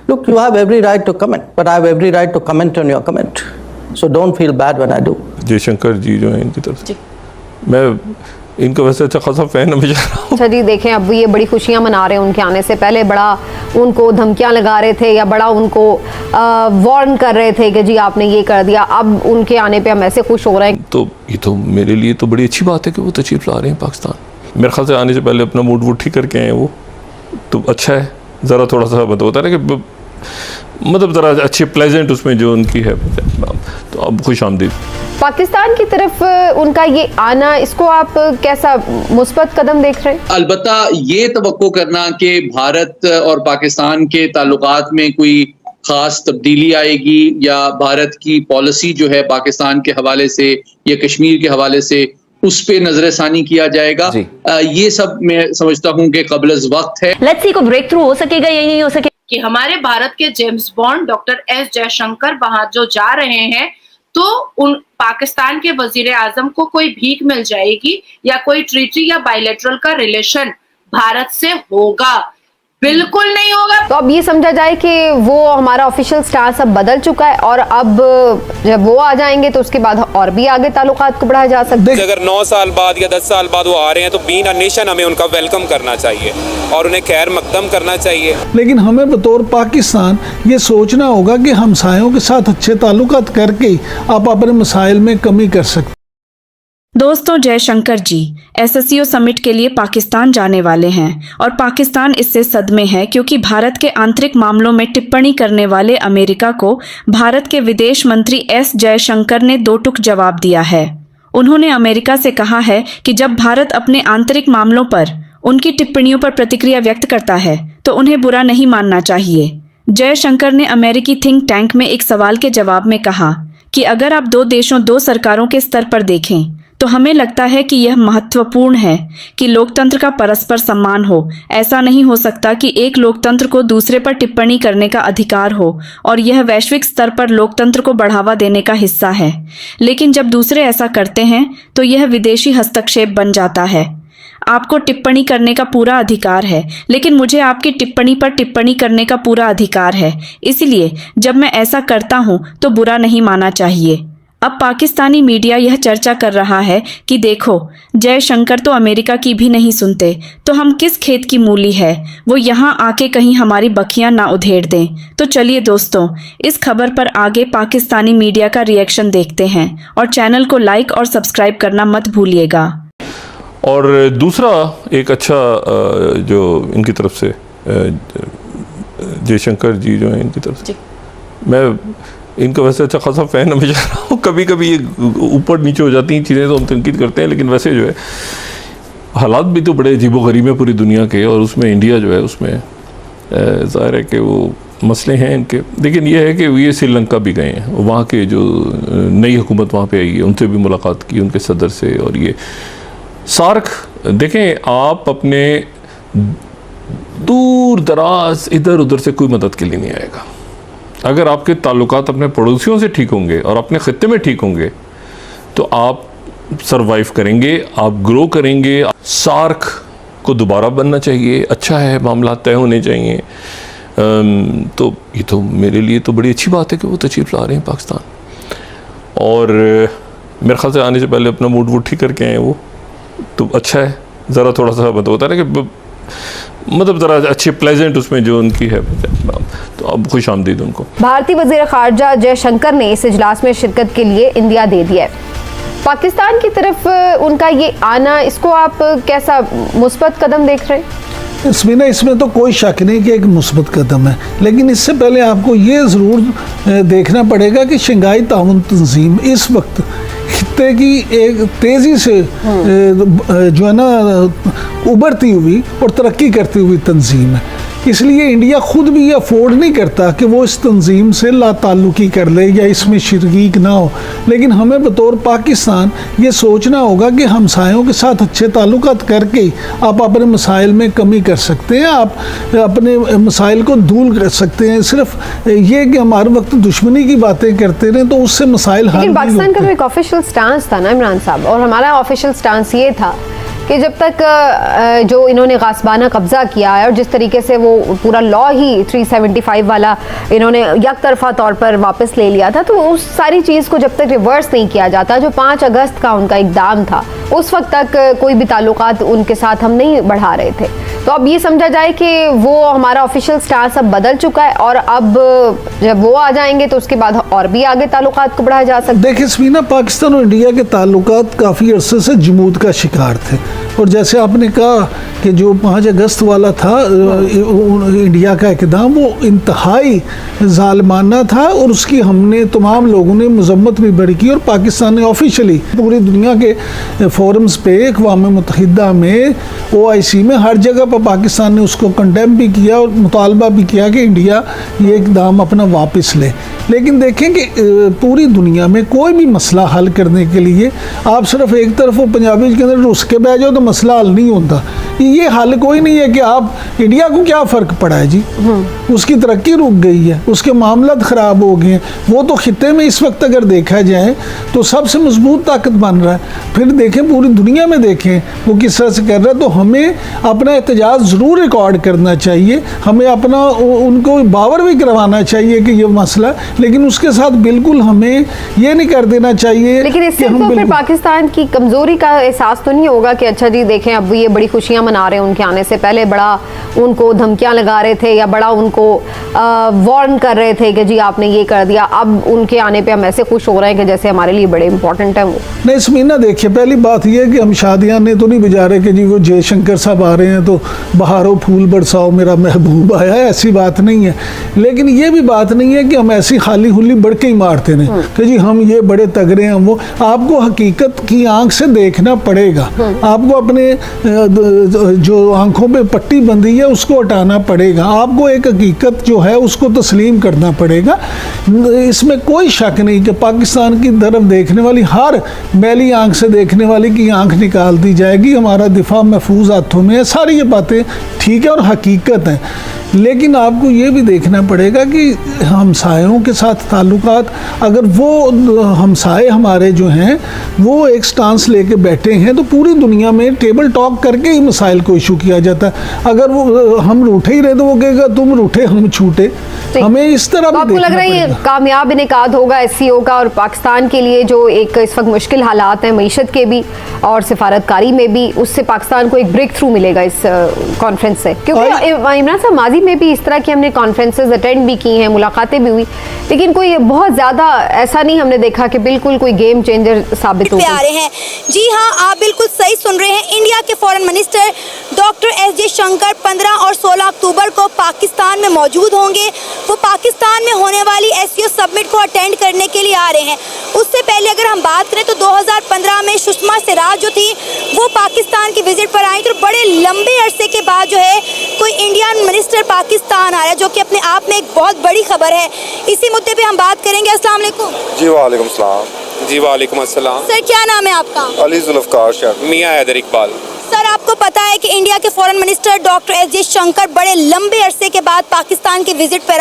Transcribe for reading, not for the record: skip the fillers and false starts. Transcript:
Look, you have every right to comment, but I have every right to comment on your comment. So don't feel bad when I do. Jaishankar जी जो हैं इनकी तरफ से मैं इनका वैसे अच्छा खासा फैन हमें जा रहा हूँ। अच्छा जी, देखें अब ये बड़ी खुशियां मना रहे हैं उनके आने से पहले, बड़ा उनको धमकियां लगा रहे थे या बड़ा उनको वार्न कर रहे थे कि जी आपने ये कर दिया, अब उनके आने पे हम ऐसे खुश हो रहे हैं। तो ये तो मेरे लिए तो बड़ी अच्छी बात है कि वो तशरीफ ला रहे हैं पाकिस्तान। मेरे ख्याल से आने से पहले अपना मूड ठीक करके आए वो, तो अच्छा है। ज़रा थोड़ा सा होता है ना कि मतलब ज़रा अच्छी प्लेजेंट उसमें जो उनकी है, तो अब खुश आमदीद। पाकिस्तान की तरफ उनका ये आना, इसको आप कैसा मुस्बत कदम देख रहे हैं? अलबत्ता ये तवक्को करना कि भारत और पाकिस्तान के ताल्लुकात में कोई खास तब्दीली आएगी या भारत की पॉलिसी जो है पाकिस्तान के हवाले से या कश्मीर के हवाले से उस पे नजरसानी किया जाएगा, ये सब मैं समझता हूँ कि क़ब्ल वक्त है। लेट्स सी को ब्रेक थ्रू हो सकेगा या नहीं हो सकेगा कि हमारे भारत के James bond doctor S Jaishankar वहां जो जा रहे हैं, तो उन पाकिस्तान के वजीर आजम को कोई भीख मिल जाएगी या कोई ट्रीटी या बायलैटरल का रिलेशन भारत से होगा? बिल्कुल नहीं होगा। तो अब ये समझा जाए कि वो हमारा ऑफिशियल स्टांस अब बदल चुका है और अब जब वो आ जाएंगे तो उसके बाद और भी आगे ताल्लुकात को बढ़ाया जा सकता है। अगर 9 साल बाद या 10 साल बाद वो आ रहे हैं तो बीन अ नेशन हमें उनका वेलकम करना चाहिए और उन्हें खैर मकदम करना चाहिए। लेकिन हमें बतौर पाकिस्तान ये सोचना होगा कि हमसायों के साथ अच्छे ताल्लुकात करके आप अपने मसाइल में कमी कर सकते। दोस्तों, जयशंकर जी SSCO समिट के लिए पाकिस्तान जाने वाले हैं और पाकिस्तान इससे सदमे है क्योंकि भारत के आंतरिक मामलों में टिप्पणी करने वाले अमेरिका को भारत के विदेश मंत्री S जयशंकर ने दो टूक जवाब दिया है। उन्होंने अमेरिका से कहा है कि जब भारत अपने आंतरिक मामलों पर उनकी टिप्पणियों पर प्रतिक्रिया व्यक्त करता है तो उन्हें बुरा नहीं मानना चाहिए। जयशंकर ने अमेरिकी थिंक टैंक में एक सवाल के जवाब में कहा कि अगर आप दो देशों दो सरकारों के स्तर पर देखें तो हमें लगता है कि यह महत्वपूर्ण है कि लोकतंत्र का परस्पर सम्मान हो। ऐसा नहीं हो सकता कि एक लोकतंत्र को दूसरे पर टिप्पणी करने का अधिकार हो और यह वैश्विक स्तर पर लोकतंत्र को बढ़ावा देने का हिस्सा है। लेकिन जब दूसरे ऐसा करते हैं तो यह विदेशी हस्तक्षेप बन जाता है। आपको टिप्पणी करने का पूरा अधिकार है, लेकिन मुझे आपकी टिप्पणी पर टिप्पणी करने का पूरा अधिकार है। इसलिए जब मैं ऐसा करता हूँ तो बुरा नहीं माना चाहिए। अब पाकिस्तानी मीडिया यह चर्चा कर रहा है कि देखो, जयशंकर तो अमेरिका की भी नहीं सुनते, तो हम किस खेत की मूली है, वो यहाँ आके कहीं हमारी बखियाँ ना उधेड़ दें। तो चलिए दोस्तों, इस खबर पर आगे पाकिस्तानी मीडिया का रिएक्शन देखते हैं और चैनल को लाइक और सब्सक्राइब करना मत भूलिएगा। और दूसरा एक अच्छा जो इनकी तरफ से जयशंकर जी जो हैं इनकी तरफ से मैं इनका वैसे अच्छा खासा फ़ैन हमें जा रहा हूँ। कभी कभी ये ऊपर नीचे हो जाती हैं चीज़ें तो हम तनकीद करते हैं, लेकिन वैसे जो है हालात भी तो बड़े अजीबोगरीब हैं पूरी दुनिया के, और उसमें इंडिया जो है उसमें ज़ाहिर है कि वो मसले हैं इनके। लेकिन ये है कि ये श्रीलंका भी गए हैं, वहाँ के जो नई हुकूमत वहाँ पे आई है उनसे भी मुलाकात की, उनके सदर से। और ये सार्क देखें, आप अपने दूर दराज इधर उधर से कोई मदद के लिए नहीं आएगा। अगर आपके ताल्लुकात अपने पड़ोसियों से ठीक होंगे और अपने ख़त्ते में ठीक होंगे तो आप सरवाइव करेंगे, आप ग्रो करेंगे। सार्क को दोबारा बनना चाहिए, अच्छा है, मामला तय होने चाहिए। तो ये तो मेरे लिए तो बड़ी अच्छी बात है कि वो तशरीफ़ ला रहे हैं पाकिस्तान। और मेरे ख्याल से आने से पहले अपना मूड ठीक करके आए वो, तो अच्छा है। ज़रा थोड़ा सा होता है ना कि मतलब ज़रा अच्छी प्लेजेंट उसमें जो उनकी है, तो अब खुश आमदीद उनको। भारतीय वज़ीर ख़ारजा जयशंकर ने इस इजलास में शिरकत के लिए इंडिया दे दिया है। पाकिस्तान की तरफ उनका ये आना, इसको आप कैसा मुस्बत कदम देख रहे हैं? इसमें तो कोई शक नहीं कि एक मुस्बत कदम है, लेकिन इससे पहले आपको ये ज़रूर देखना पड़ेगा कि शंघाई ताउन तंजीम इस वक्त खित्ते की एक तेज़ी से जो है ना उभरती हुई और तरक्की करती हुई तंजीम है। इसलिए इंडिया खुद भी ये अफोर्ड नहीं करता कि वो इस तंजीम से लाताल्लुकी कर ले या इसमें शरीक ना हो। लेकिन हमें बतौर पाकिस्तान ये सोचना होगा कि हमसायों के साथ अच्छे ताल्लुकात करके आप अपने मसाइल में कमी कर सकते हैं, आप अपने मसाइल को दूर कर सकते हैं। सिर्फ ये कि हमारे वक्त दुश्मनी की बातें करते रहे तो उससे मसाइल हल नहीं होते। पाकिस्तान का तो एक ऑफिशियल स्टांस था ना इमरान साहब, और हमारा ऑफिशियल स्टांस ये था कि जब तक जो इन्होंने गासबाना कब्जा किया है और जिस तरीके से वो पूरा लॉ ही 375 वाला इन्होंने यकतरफा तौर पर वापस ले लिया था, तो उस सारी चीज़ को जब तक रिवर्स नहीं किया जाता, जो 5 अगस्त का उनका इक़दाम था, उस वक्त तक कोई भी ताल्लुकात उनके साथ हम नहीं बढ़ा रहे थे। तो अब ये समझा जाए कि वो हमारा ऑफिशियल स्टांस अब बदल चुका है और अब जब वो आ जाएंगे तो उसके बाद और भी आगे ताल्लुकात को बढ़ाया जा सकता है। देखिए स्मीना, पाकिस्तान और इंडिया के ताल्लुकात काफ़ी अरसे से जमूद का शिकार थे, और जैसे आपने कहा कि जो 5 अगस्त वाला था इंडिया का इक़दाम, वो इंतहाई ज़ालिमाना था और उसकी हमने तमाम लोगों ने मजम्मत भी बड़ी की, और पाकिस्तान ने ऑफिशियली पूरी दुनिया के फोरम्स पे, अक़वाम मुत्तहिदा में, OIC में, हर जगह पर पाकिस्तान ने उसको कंडेम भी किया और मुतालबा भी किया कि इंडिया ये इक़दाम अपना वापस ले। लेकिन देखें कि पूरी दुनिया में कोई भी मसला हल करने के लिए आप सिर्फ एक तरफ वो पंजाबी के अंदर रुस के बैठ जाओ तो मसला हल नहीं होता। ये हल कोई नहीं है कि आप इंडिया को क्या फ़र्क पड़ा है जी, उसकी तरक्की रुक गई है, उसके मामलात ख़राब हो गए हैं। वो तो खित्ते में इस वक्त अगर देखा जाए तो सबसे मजबूत ताकत बन रहा है। फिर देखें पूरी दुनिया में देखें वो किस तरह से कर रहा है, तो हमें अपना एहतजाज ज़रूर रिकॉर्ड करना चाहिए, हमें अपना उनको बावर भी करवाना चाहिए कि ये मसला, लेकिन उसके साथ बिल्कुल हमें ये नहीं कर देना चाहिए। लेकिन इससे तो फिर पाकिस्तान की कमज़ोरी का एहसास तो नहीं होगा कि अच्छा जी देखें अब ये बड़ी खुशियाँ मना रहे हैं उनके आने से पहले, बड़ा उनको धमकियां लगा रहे थे या बड़ा उनको वार्न कर रहे थे कि जी आपने ये कर दिया, अब उनके आने पे हम ऐसे खुश हो रहे हैं कि जैसे हमारे लिए बड़े इंपॉर्टेंट है वो। नहीं स्मीना, देखिए पहली बात यह है कि हम शादियां ने तो नहीं बजा रहे कि जी वो जयशंकर साहब आ रहे हैं तो बहारों फूल बरसाओ मेरा महबूब आया है, ऐसी बात नहीं है। लेकिन ये भी बात नहीं है कि हम ऐसी खाली हुली बढ़ के ही मारते रहें कि जी हम ये बड़े तगड़े हैं। वो आपको हकीकत की आंख से देखना पड़ेगा, आपको अपने जो आंखों पे पट्टी बंधी है उसको हटाना पड़ेगा, आपको एक हकीकत जो है उसको तस्लीम करना पड़ेगा। इसमें कोई शक नहीं कि पाकिस्तान की तरफ देखने वाली हर मैली आंख से देखने वाली की आंख निकाल दी जाएगी। हमारा दिफा महफूज हाथों में है, सारी ये बातें ठीक है और हकीकत है। लेकिन आपको ये भी देखना पड़ेगा कि हमसायों के साथ ताल्लुकात, अगर वो हमसाए हमारे जो हैं वो एक स्टांस लेके बैठे हैं तो पूरी दुनिया में टेबल टॉक करके ही मसाइल को इशू किया जाता है। अगर वो हम रूठे ही रहे तो वो कहेगा तुम रूठे हम छूटे, हमें इस तरह तो आपको लग रहा है ये कामयाब इनेकाद होगा SCO का, और पाकिस्तान के लिए जो एक इस वक्त मुश्किल हालात हैं मईशत के भी और सिफारतकारी में भी, उससे पाकिस्तान को एक ब्रेक थ्रू मिलेगा इस कॉन्फ्रेंस से? क्योंकि इमरान साहब माजी में भी इस तरह की हमने कॉन्फ्रेंसेस अटेंड भी की हैं, मुलाकातें भी हुई, लेकिन कोई बहुत ज़्यादा ऐसा नहीं हमने देखा कि बिल्कुल कोई गेम चेंजर साबित हो रहे हैं। जी हाँ, आप बिल्कुल सही सुन रहे हैं। इंडिया के foreign minister doctor S Jaishankar 15 और 16 अक्टूबर को पाकिस्तान में मौजूद होंगे। वो पाकिस्तान में होने वाली SCO समिट को अटेंड करने के लिए आ रहे हैं। उससे पहले अगर हम बात करें तो 2015 में सुषमा स्वराज जो थी वो पाकिस्तान की विजिट पर आई, तो बड़े लंबे अरसे के बाद जो है कोई इंडियन मिनिस्टर पाकिस्तान आ रहा है, जो कि अपने आप में एक बहुत बड़ी खबर है। इसी मुद्दे पे हम बात करेंगे। अस्सलाम वालेकुम। जी वालेकुम सलाम। जी वालेकुम अस्सलाम। सर क्या नाम है आपका? अली जुल्फकार शाह। मियां हैदर इकबाल। सर आपको पता है कि इंडिया के foreign minister doctor S Jaishankar बड़े लंबे अरसे के बाद पाकिस्तान की विजिट पर